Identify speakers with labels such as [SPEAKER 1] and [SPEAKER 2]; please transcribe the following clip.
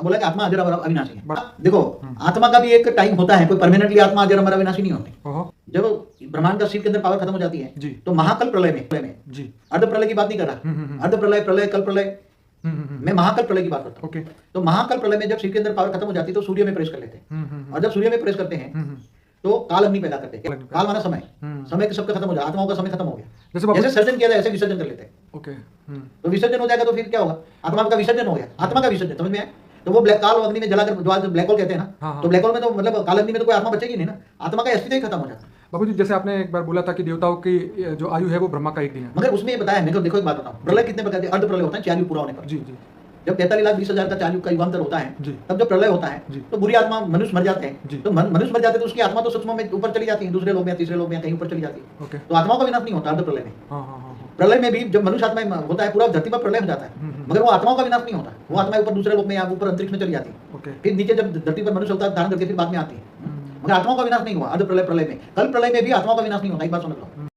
[SPEAKER 1] बोला कि आत्मा अजर अमर अविनाशी है। देखो आत्मा का भी एक टाइम होता है, कोई परमानेंटली आत्मा अजर अमर अविनाशी नहीं होती। जब ब्रह्मांड का शिव के अंदर पावर खत्म हो जाती है तो महाकल प्रलय में जी अर्ध प्रलय की बात नहीं कर रहा, अर्ध प्रलय प्रलय कल प्रलय मैं महाकल प्रलय की बात करता हूँ। तो महाकल प्रलय में जब शिव के अंदर पावर खत्म हो जाती है तो सूर्य में प्रवेश कर लेते हैं, और जब सूर्य में प्रवेश करते हैं तो काल अग्नि पैदा करते हैं। काल माना समय, समय के सबका खत्म हो जाए, आत्माओं का समय खत्म हो गया। जैसे सर्जन किया जाए ऐसे विसर्जन कर लेते हैं। तो विसर्जन हो जाएगा तो फिर क्या होगा, आत्मा का विसर्जन हो गया, आत्मा का विसर्जन समझ में आया। तो वो ब्लैक काल अग्नि में जलाकर जो ब्लैक होल कहते हैं ना, तो ब्लैक होल में तो मतलब काल अग्नि में तो कोई आत्मा बचेगी नहीं ना, आत्मा का अस्तित्व ही खत्म हो जाता है।
[SPEAKER 2] बाबू जी जैसे आपने एक बार बोला था कि देवताओं की जो आयु है वो ब्रह्मा का एक दिन है,
[SPEAKER 1] मगर उसमें ये बताया मेरे को। देखो एक बात बताऊं, प्रलय कितने प्रकार के अर्ध प्रलय होता है 4 युग पूरा होने पर।
[SPEAKER 2] जी जी
[SPEAKER 1] जब 43,20,000 का 4 युग का युगांतर होता है तब जब प्रलय होता है तो बुरी आत्मा मनुष्य मर जाते हैं। तो मनुष्य मर जाते हैं तो उसकी आत्मा तो सूक्ष्म में ऊपर चली जाती है, दूसरे लोग में तीसरे लोग में कहीं ऊपर चली जाती है। तो आत्माओं का विनाश नहीं होता अर्ध प्रलय में। प्रलय में भी जब मनुष्य आत्मा होता है पूरा धरती पर प्रलय हो जाता है, मगर वो आत्माओं का विनाश नहीं होता। वो आत्मा ऊपर दूसरे लोग में या ऊपर अंतरिक्ष में चली जाती है, फिर नीचे जब धरती पर मनुष्य अवतार धारण करके फिर बाद में आती है। मगर आत्माओं का विनाश नहीं हुआ अर्ध प्रलय में। कल प्रलय में भी आत्माओं का विनाश नहीं होता, एक बात समझ लो।